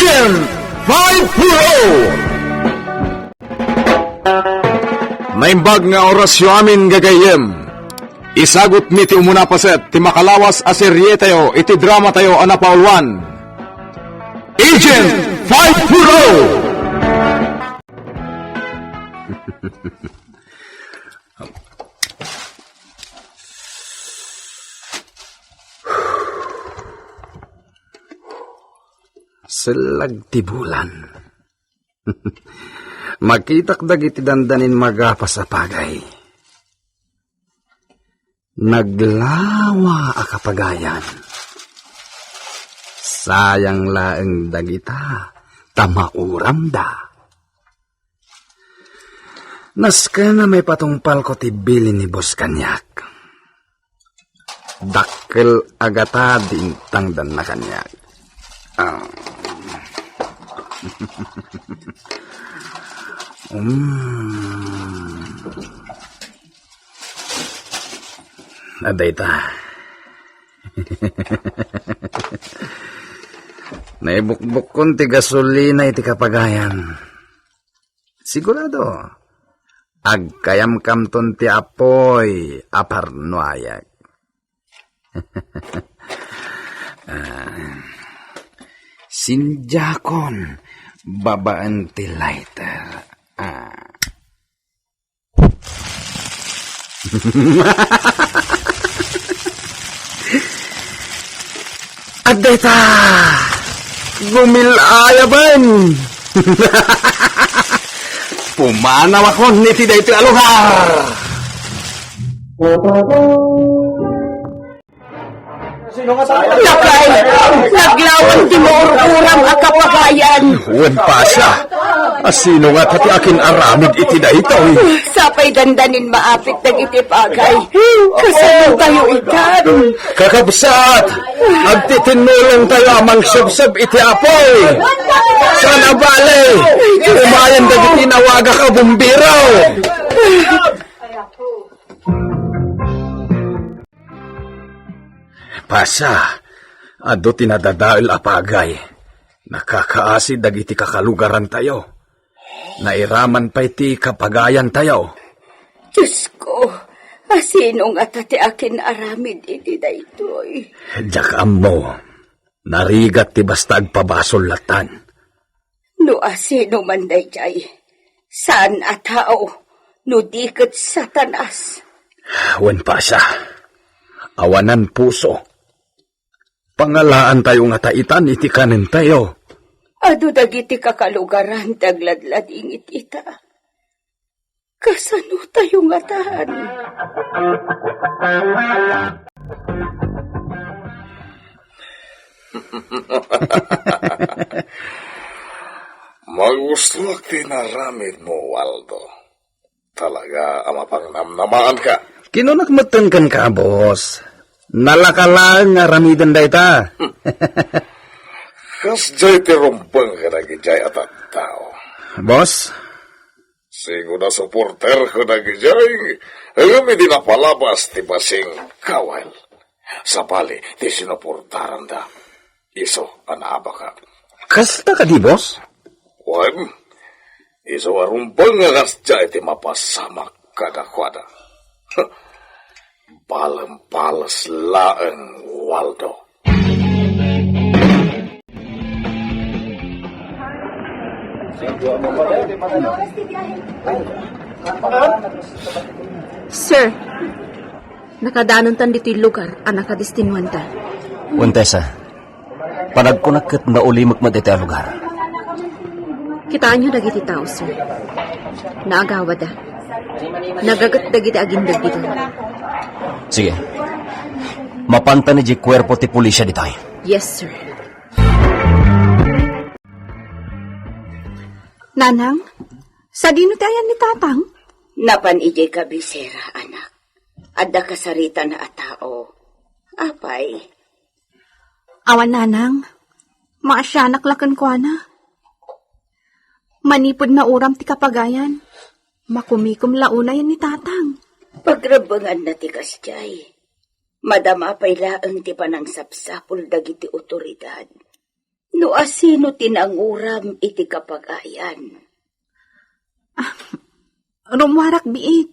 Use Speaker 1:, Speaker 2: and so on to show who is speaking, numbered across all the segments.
Speaker 1: Agent 5 Naimbag nga orasyo amin gagayem. Isagot mi ti umuna paset ti makalawas a serye tayo iti drama tayo anapaulwan. Agent 5 Selag ti bulan. Makitak dagiti dandanin magapas a pagay. Naglawa a kapagayan. Sayang laeng dagita, tamauram da. Naska na may patungpal ko ti bilin ni Boss Kanyak. Dakkel agata dintang dan na kanyak. Aday ta. Naibukbuk kon ti gasolina iti kapagayan. Sigurado, agkayam kamton ti apoy aparnuayak. Sinjakon babaan ti lighter. Adeta gumilayaban. Pumanaw ako niti daytoy a lugar.
Speaker 2: Lakay, naglawan ti maururam a kapagayan.
Speaker 1: Huwag pa siya. Asino nga pati akin aramid iti daytoy.
Speaker 2: Sapay dandanin maapit ng iti pagay. Kasano tayo ikan?
Speaker 1: Kakabsat, agtitinulong tayo amang sub-sub iti apoy. Sana bale, umayan dagiti nawaga ka bumbiro. Pasa, ado tinadadail apagay. Nakakaasid dagiti kakalugaran tayo. Nairaman pa iti kapagayan tayo.
Speaker 2: Diyos ko, asino nga tati akin aramid iti daytoy.
Speaker 1: Jakam mo, narigat ti basta agpabasol latan.
Speaker 2: No asino man dayjay, saan a tao, no diket satanas.
Speaker 1: Wen pa siya, awanan puso. Pangalaan tayo nga taitan iti kanin tayo.
Speaker 2: Ado dagiti kakalugaran dagladlad ingit ita. Kasano tayo nga tahan?
Speaker 3: Magustuak tinaramid mo, Waldo. Talaga, amapangnamnamaan ka.
Speaker 1: Kinunakmatan kan ka, boss. Nalakalaan nga ramidan da ita.
Speaker 3: Kas jay tirumpang ka na gijay at at tao.
Speaker 1: Boss?
Speaker 3: Singo na supporter ko na gijay, agami di napalabas ti basing kawal. Sapali, ti sinuportaran da. Iso, anaba ka.
Speaker 1: Kasta ka di, boss?
Speaker 3: Wan, iso arumpang nga kas jay ti mapasamak kada-kwada. Palam-palas laeng, Waldo.
Speaker 4: Sir, nakadanon tan dito'y lugar ang nakadistinuan ta.
Speaker 5: Untesa, panagkunakit na uli magmadete ang lugar.
Speaker 4: Kitaan nyo dagiti tao, sir. Naagawa da. Nagagat dagiti agindag dito.
Speaker 5: Sige, mapanta ni di kwerpo ti pulisya di tayo.
Speaker 4: Yes, sir. Nanang, sa dino tayan ni tatang?
Speaker 2: Napan ijay kabisera, anak. Adda kasarita na a tao. Apay.
Speaker 4: Awan nanang, maasyanak lakan ko na. Manipod na uram ti kapagayan. Makumikom launa yan ni tatang.
Speaker 2: Pagrabangan na ti kasjay. Madama pay laeng ti panang sapsapul dagiti otoridad. No asino tinanguram iti kapagayan.
Speaker 4: Rumwarak biit.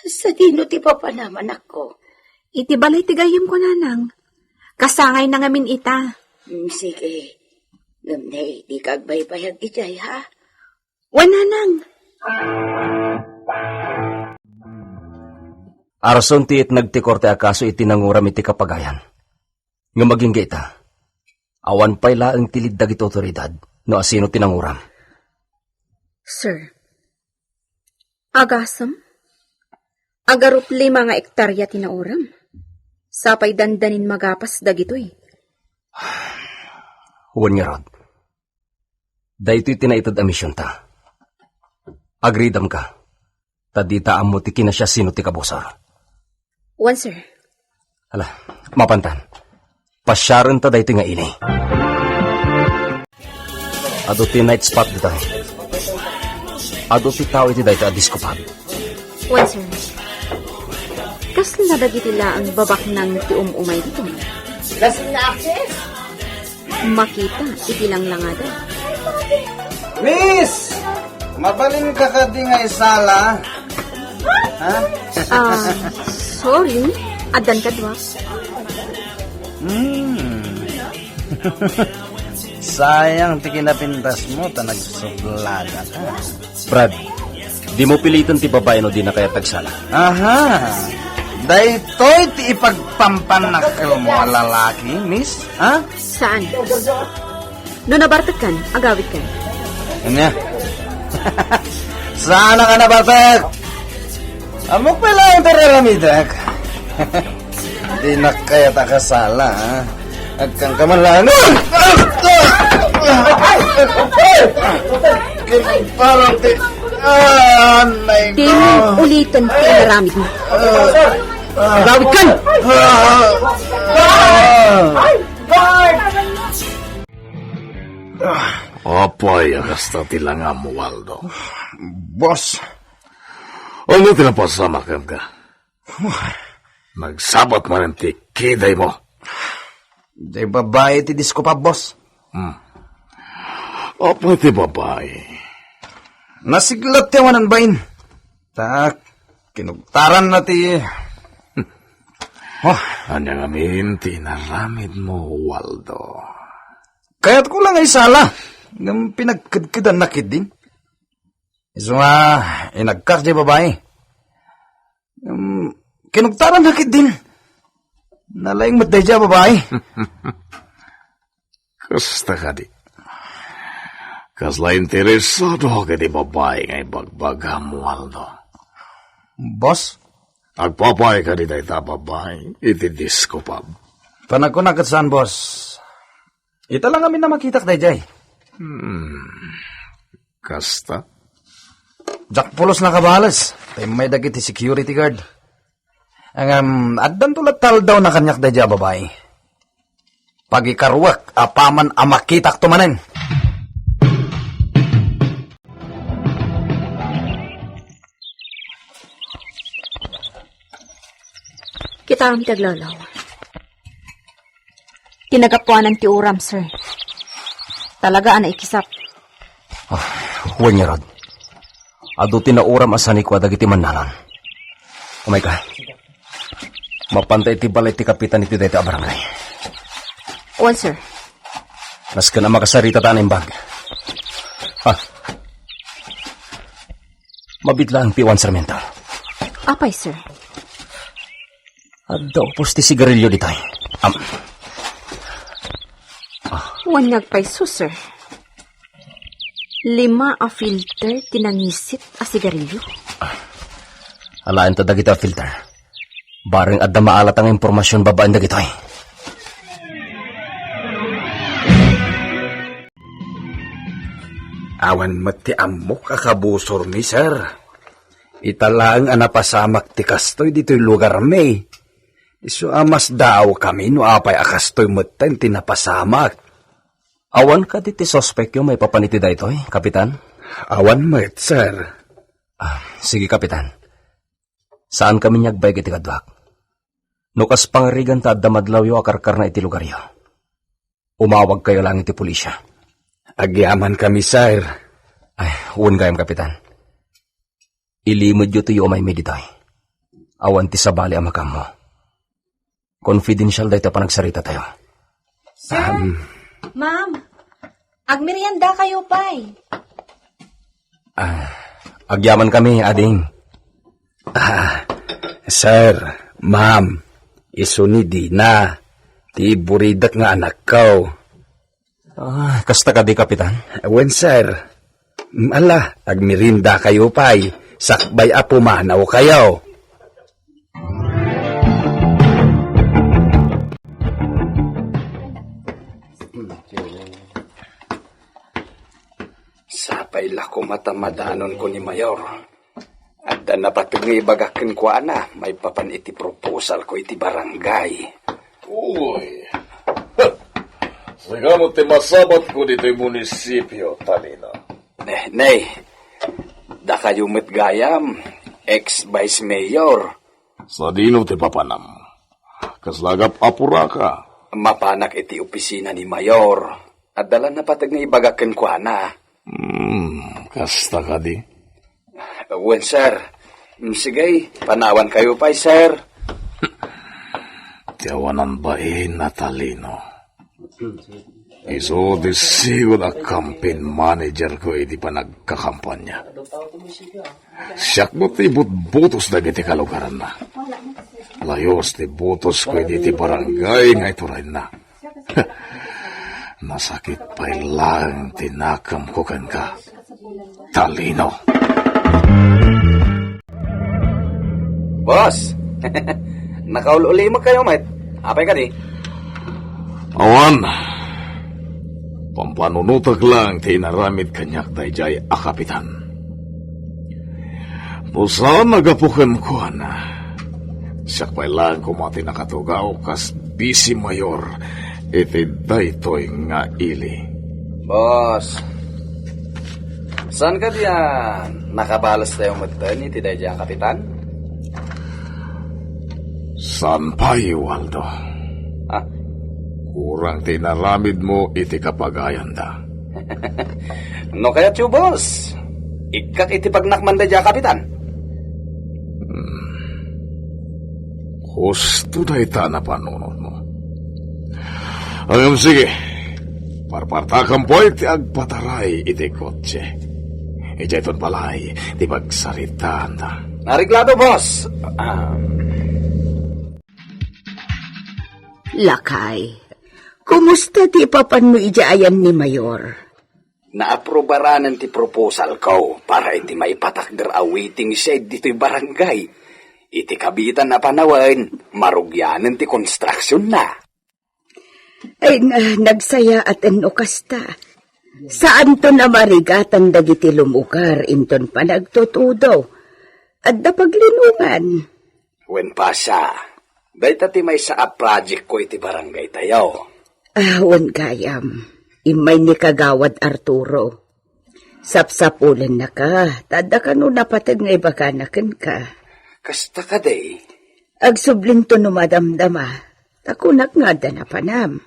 Speaker 2: Sa dino ti papanaman ako.
Speaker 4: Iti balay ti gayem ko nanang. Kasangay na ngamin ita.
Speaker 2: Sige. Ngamnay, di kagbaybayag ijay ha.
Speaker 4: Wananang.
Speaker 5: Arason ti it nagtikorte akaso iti nanguram iti kapagayan. Nga maging gaita, awan pa'y laang tilid dagit otoridad no asino tinanguram.
Speaker 4: Sir, agasam? Agarupli mga ektarya tinauram. Sapay dandanin magapas dagitoy.
Speaker 5: Huwag niya rod. Dahito'y tinaitad a misyon ta. Agreedam ka. Tadita amo ti kinasya sino ti kabusar.
Speaker 4: One, sir.
Speaker 5: Hala, mapantan. Pasyaran ta dahito nga ini. Ado ti night spot dito. Ado ti tao iti dahito a disco pub.
Speaker 4: One, sir. Kasla dagitila ang babak ng ti umay dito.
Speaker 2: Lasing na access?
Speaker 4: Makita, iti lang langada.
Speaker 6: Miss! Mabalin ka ka di nga isala. Ha?
Speaker 4: Sorry. Adan ka dwa.
Speaker 6: Sayang ti kinapintas mo ta nagsublada ka.
Speaker 5: Brad, di mo pilitan ti babae no di na kaya tagsala.
Speaker 6: Aha. Daytoy ti ipagpampanak mo nga lalaki, miss? Ha?
Speaker 4: Saan? No nabartag kan, agawit kan.
Speaker 6: Ano? Sana ka nabatag? Amok pala yung taralamidak. Di na kaya takasala, ha? Agkang kamalan. Parang ti... Anay
Speaker 4: Di
Speaker 6: ko.
Speaker 4: mo ulitin ti naramid mo. Agawit kan!
Speaker 3: Apay, akasta tilanga mo, Waldo.
Speaker 6: Boss,
Speaker 3: Ano tinapasamakan ka? Nagsabat man ang tikiday mo.
Speaker 6: di babae ti disco pa, boss.
Speaker 3: Apay ti babae.
Speaker 6: Nasiglat yawanan bain. Tak, kinugtaran na ti...
Speaker 3: Anyang amin, tinaramid mo, Waldo.
Speaker 6: Kaya't ko lang ay sala. Nang pinagkadkadan na kid din. Iso nga, inagkak di babae. Kinugtaran na kid din. Nalayang matday dya babae.
Speaker 3: Kasta ka di. Kasla interesado ka di babae ngay bagbaga mo, Waldo.
Speaker 6: Boss,
Speaker 3: Agpapay ka di tayo babae, iti disco pub.
Speaker 6: panag ko saan, boss. Ita lang kami na makita kay Jay.
Speaker 3: Kasta?
Speaker 6: Jack pulos na kabalas. Tay may dagiti security guard. Ang addan tulad tal daw na kanyak dayja babae. Pagikarwak, apaman amakitak tumanen.
Speaker 4: Kita ang taglalaw. Tinagapuanan ti uram, sir. Talaga ana ikisap.
Speaker 5: Huwag niya rod. Ado tinauram asani ko dagiti mannalan. Oh my God. Mapantay ti balay ti kapitan iti dayto a barangay.
Speaker 4: One, sir.
Speaker 5: Nas ka na makasarita ta ng bag. Mabitla ang piwan sarmental.
Speaker 4: Apay, sir.
Speaker 5: Adda upos ti sigarilyo di tayo.
Speaker 4: One nagpaiso, sir. 5 a filter tinangisit a sigarilyo.
Speaker 5: Alaan ta dagita filter. Bareng adda maalat ang impormasyon babaan dagitoy.
Speaker 6: Awan mati amok kakabusor mi, sir. Italang anapasamak ti kastoy dito'y lugar may. Iso amas daw kami no apay akastoy matan tinapasamak.
Speaker 5: Awan ka di ti sospek yung may papaniti daytoy, kapitan?
Speaker 6: Awan met, sir.
Speaker 5: Sige, kapitan. Saan kami nyagbay iti kadwak? Nukas pangarigan ta adda madlaw yo akarkar na iti lugar yo. umawag kayo lang iti pulisya.
Speaker 6: Agyaman kami, sir.
Speaker 5: Ay, huwag kayong kapitan. Ilimod yu tuyo may meditoy. Awan ti sabali ang makam mo. Confidential dahito pa nagsarita tayo.
Speaker 4: Ma'am, agmerienda kayo, pay.
Speaker 5: Agyaman kami, ading.
Speaker 6: Sir, ma'am, iso ni Dina. Ti buridak nga anak ko.
Speaker 5: Kasta ka di, kapitan?
Speaker 6: Wen, sir. Ala, agmirinda kayo pay. Sakbay apo manaw kayo. Sapay lako matamadanon ko ni Mayor. At napatag nga ibagakin ko ana, may papan iti proposal ko iti barangay.
Speaker 3: Uy. Sigamo ti masabat ko dito yung munisipyo, Talino.
Speaker 6: Nay, da kayo gayam, ex-vice mayor.
Speaker 3: Sa dino ti papanam. Kaslagap apura ka.
Speaker 6: Mapanak iti opisina ni Mayor. At dala napatag nga ibagakin ko ana.
Speaker 3: Kasta ka di.
Speaker 6: Wen, sir. Sige, panawan kayo pa, sir.
Speaker 3: Tiyawanan ba na Talino? Iso disigod a campaign manager ko iti pa nagkakampanya. Siyak mo ti butos na iti kalugaran na. Layos ti butos ko iti barangay nga ito rin na. Masakit pa lang tinakam ko kan ka. Talino.
Speaker 6: Boss, nakaululi mo kayo, mate. Apay ka di?
Speaker 3: Awan, pampanunutag lang tinaramid kanyak dayjay a kapitan. Busa nagapukan ko na. Siyak pa lang kumati nakatugaw kas busy mayor iti daytoy nga ili.
Speaker 6: Boss, saan ka diyan? Nakabalas tayo matan iti dayjay ang kapitan?
Speaker 3: San pa, Waldo? Kurang tinaramid mo iti kapagayan da.
Speaker 6: No kaya tiyo, boss? Ikak iti pagnakman da dya, kapitan?
Speaker 3: Husto da ita na panunod mo. Ayun, sige. Parpartakam po iti agpataray iti kotse. Iti iton palay, di pagsaritaan da.
Speaker 6: Nariklado, boss.
Speaker 2: Lakay, kumusta ti papan mo ijaayan ni Mayor?
Speaker 6: Naaprubaran ti proposal ko para iti maipatakder a waiting shed dito'y barangay. Iti kabitan na panawan, marugyanan ti construction na.
Speaker 2: Ay, nagsaya at enokasta. Saan to na marigatan dagiti lumugar inton pa nagtutudo? At dapaglunungan.
Speaker 6: Wen pa siya, dahil ti may sa project ko iti barangay tayo.
Speaker 2: Wan gayam, imay ni kagawad Arturo. Sapsapulan na ka, tada ka no napatag nga ibakanakan ka.
Speaker 6: Kasta ka day?
Speaker 2: Agsublin to no madamdama, takunak nga da na panam.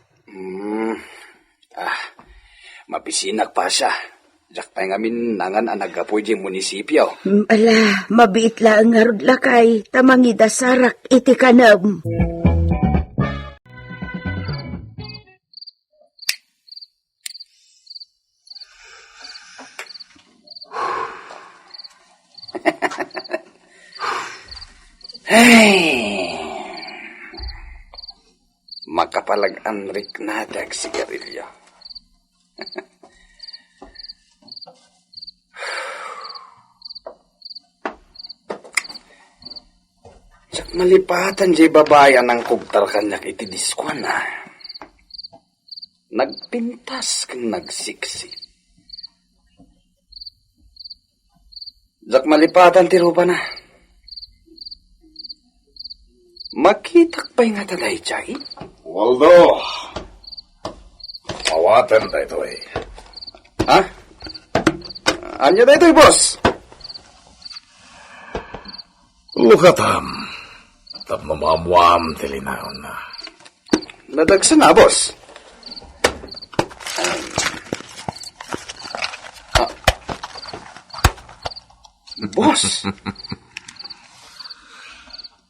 Speaker 6: Mapisinak pa siya. Jak tayo ngamin nangan ang nagapoy di munisipyo.
Speaker 2: Ala, mabiit lang nga rod lakay, tamangida sarak iti kanam.
Speaker 6: Hey! Makapalag-anrik na dag sigarilyo. Sak malipatan di babayan ng kubtar kanyak iti diskuan na. Nagpintas kang nagsiksi. Sak malipatan ti rupa na. Makitak pa yung nga taday, Chay?
Speaker 3: Waldo! Awatan da ito eh.
Speaker 6: Ha? Anya da ito, boss?
Speaker 3: Lukatam. Tapno mamuam tilinaon na.
Speaker 6: Nadagsa na, boss. Boss.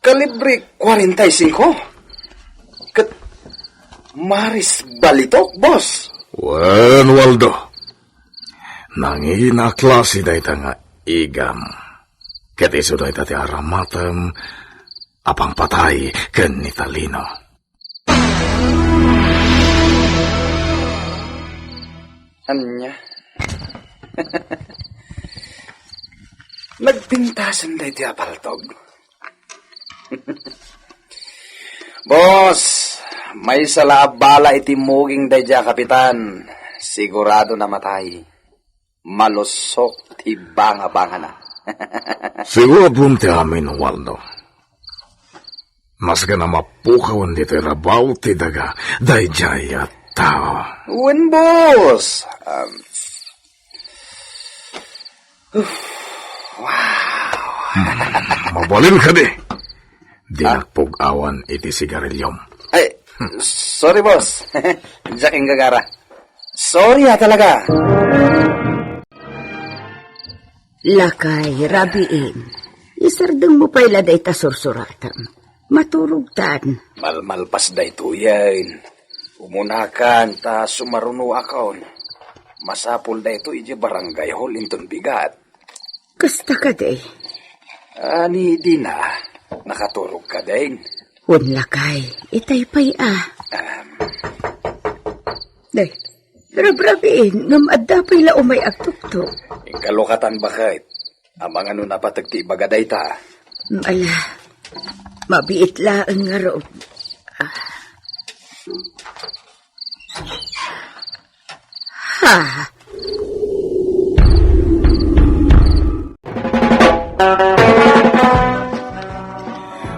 Speaker 6: Kalibre 45. Kat Maris Balitok, boss.
Speaker 3: Wen, Waldo. Nangina klase day nga igam. Kati suday tati aramatem, apang patay ken ni Talino.
Speaker 6: Anya? Nagpintasan day ti apaltog. Boss, may salaabala iti muging day diya, kapitan. Sigurado na matay. Malusok ti banga-banga na.
Speaker 3: Siguro ti amin, Waldo. Mas ka na mapukawan dito rabaw ti daga, day jay at tao.
Speaker 6: Wen, boss.
Speaker 3: Mabalin ka di. Dinagpug-awan iti sigarilyom.
Speaker 6: Ay, sorry, boss. Jack ang gagara. Sorry talaga.
Speaker 2: Lakay, rabiin. Isardeng mo pa iladay ta sursuratan. Maturugtan.
Speaker 6: Malmalpas da ito yan. Umunakan ta sumaruno akon. Masapul da ito iti barangay hall inton bigat.
Speaker 2: Kasta ka day.
Speaker 6: Ani di na. Nakaturog ka din.
Speaker 2: Wan lakay, itay pa'y Day, rabrabiin, ngam adda pa'y la umay agtuktok.
Speaker 6: Kalokatan bakit? Amang ano na patagti bagaday ta.
Speaker 2: Ala, mabiit laan nga roon. Ha?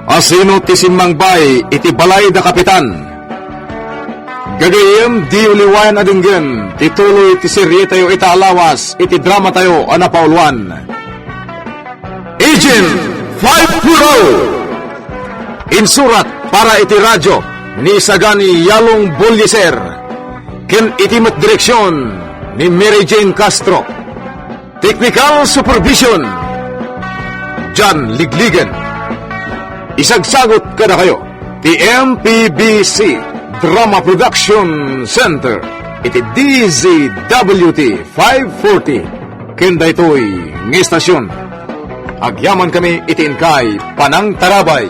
Speaker 1: Asino ti simangbay iti balay da kapitan. Gagayem di uliwayan adinggen, tituloy ti serye tayo itaalawas, iti drama tayo anapauluan. Agent 5 Insurat para iti radyo ni Sagani Yalong Bulyeser. Ken iti met direksyon ni Mary Jane Castro. Technical Supervision John Ligligan. Isagsagot kada kayo ti MPBC Drama Production Center iti DZWT 540 kenda ito'y ng istasyon. Agyaman kami itin kay Panang Tarabay.